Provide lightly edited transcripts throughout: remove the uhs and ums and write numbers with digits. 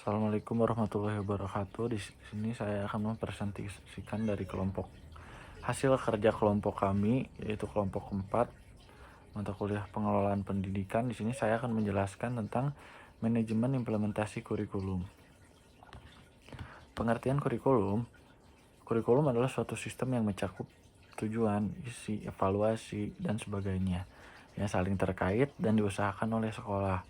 Assalamualaikum warahmatullahi wabarakatuh. Di sini saya akan mempresentasikan dari kelompok hasil kerja kelompok kami, yaitu kelompok 4 mata kuliah pengelolaan pendidikan. Di sini saya akan menjelaskan tentang manajemen implementasi kurikulum. Pengertian kurikulum. Kurikulum adalah suatu sistem yang mencakup tujuan, isi, evaluasi, dan sebagainya yang saling terkait dan diusahakan oleh sekolah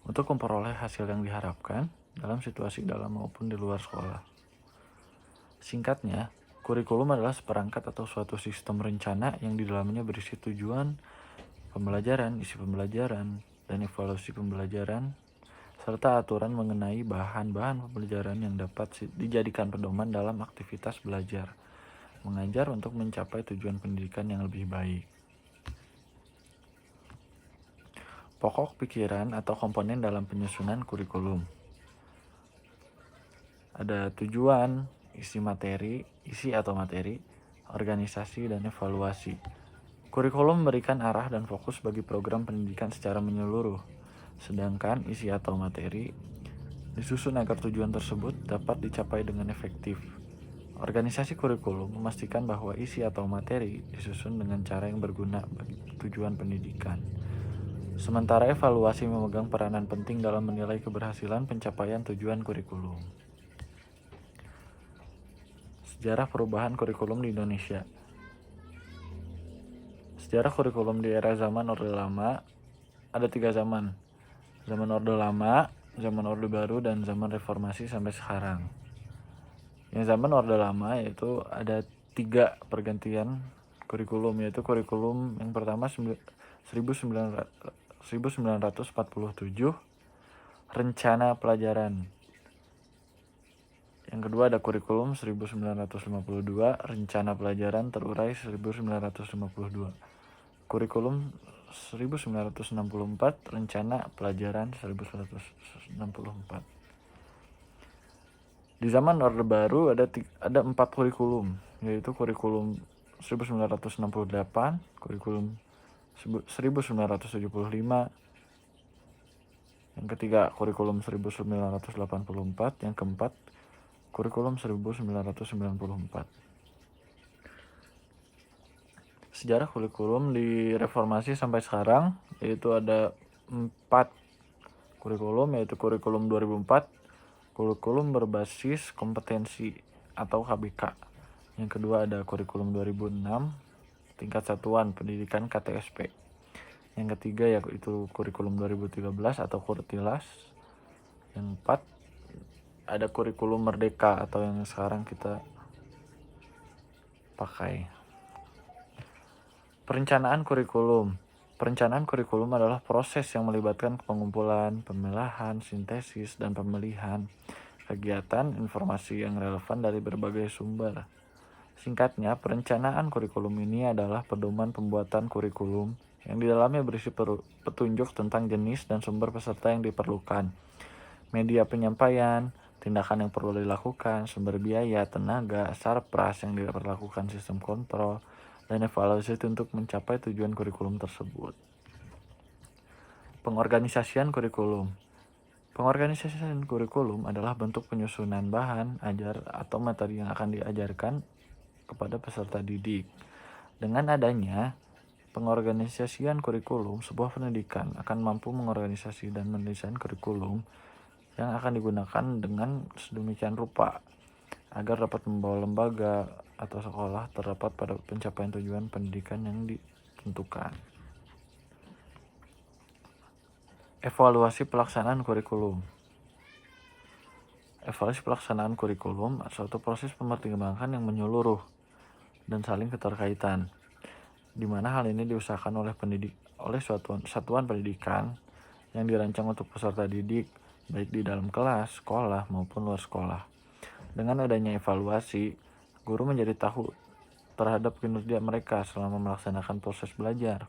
untuk memperoleh hasil yang diharapkan dalam situasi dalam maupun di luar sekolah. Singkatnya, kurikulum adalah seperangkat atau suatu sistem rencana yang di dalamnya berisi tujuan pembelajaran, isi pembelajaran, dan evaluasi pembelajaran, serta aturan mengenai bahan-bahan pembelajaran yang dapat dijadikan pedoman dalam aktivitas belajar, mengajar untuk mencapai tujuan pendidikan yang lebih baik. Pokok pikiran atau komponen dalam penyusunan kurikulum. Ada tujuan, isi atau materi, organisasi, dan evaluasi. Kurikulum memberikan arah dan fokus bagi program pendidikan secara menyeluruh, sedangkan isi atau materi disusun agar tujuan tersebut dapat dicapai dengan efektif. Organisasi kurikulum memastikan bahwa isi atau materi disusun dengan cara yang berguna bagi tujuan pendidikan. Sementara evaluasi memegang peranan penting dalam menilai keberhasilan pencapaian tujuan kurikulum. Sejarah perubahan kurikulum di Indonesia. Sejarah kurikulum di era zaman Orde Lama ada 3 zaman. Zaman Orde Lama, zaman Orde Baru, dan zaman Reformasi sampai sekarang. Yang zaman Orde Lama yaitu ada 3 pergantian kurikulum, yaitu kurikulum yang pertama 1947, rencana pelajaran. Yang kedua ada kurikulum 1952, rencana pelajaran terurai 1952. Kurikulum 1964, rencana pelajaran 1964. Di zaman Orde Baru ada 4 kurikulum, yaitu kurikulum 1968, kurikulum 1975, yang ketiga kurikulum 1984, yang keempat kurikulum 1994. Sejarah kurikulum di reformasi sampai sekarang yaitu ada 4 kurikulum, yaitu kurikulum 2004, kurikulum berbasis kompetensi atau KBK. Yang kedua ada kurikulum 2006, tingkat satuan pendidikan KTSP. Yang ketiga yaitu kurikulum 2013 atau Kurtilas. Yang 4 ada kurikulum Merdeka atau yang sekarang kita pakai. Perencanaan kurikulum. Perencanaan kurikulum adalah proses yang melibatkan pengumpulan, pemilahan, sintesis, dan pemilihan kegiatan informasi yang relevan dari berbagai sumber. Singkatnya, perencanaan kurikulum ini adalah pedoman pembuatan kurikulum yang di dalamnya berisi petunjuk tentang jenis dan sumber peserta yang diperlukan, media penyampaian, tindakan yang perlu dilakukan, sumber biaya, tenaga, sarpras yang diperlakukan, sistem kontrol, dan evaluasi untuk mencapai tujuan kurikulum tersebut. Pengorganisasian kurikulum. Pengorganisasian kurikulum adalah bentuk penyusunan bahan ajar atau materi yang akan diajarkan kepada peserta didik. Dengan adanya pengorganisasian kurikulum, sebuah pendidikan akan mampu mengorganisasi dan mendesain kurikulum yang akan digunakan dengan sedemikian rupa agar dapat membawa lembaga atau sekolah terdapat pada pencapaian tujuan pendidikan yang ditentukan. Evaluasi pelaksanaan kurikulum. Evaluasi pelaksanaan kurikulum adalah suatu proses pemertimbangan yang menyeluruh dan saling keterkaitan, di mana hal ini diusahakan oleh satuan pendidikan yang dirancang untuk peserta didik, baik di dalam kelas, sekolah, maupun luar sekolah. Dengan adanya evaluasi, guru menjadi tahu terhadap kinerja mereka selama melaksanakan proses belajar.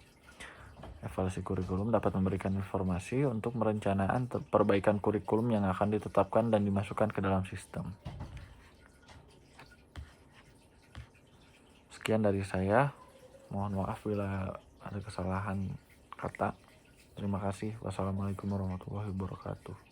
Evaluasi kurikulum dapat memberikan informasi untuk merencanakan perbaikan kurikulum yang akan ditetapkan dan dimasukkan ke dalam sistem. Sekian dari saya. Mohon maaf bila ada kesalahan kata. Terima kasih. Wassalamualaikum warahmatullahi wabarakatuh.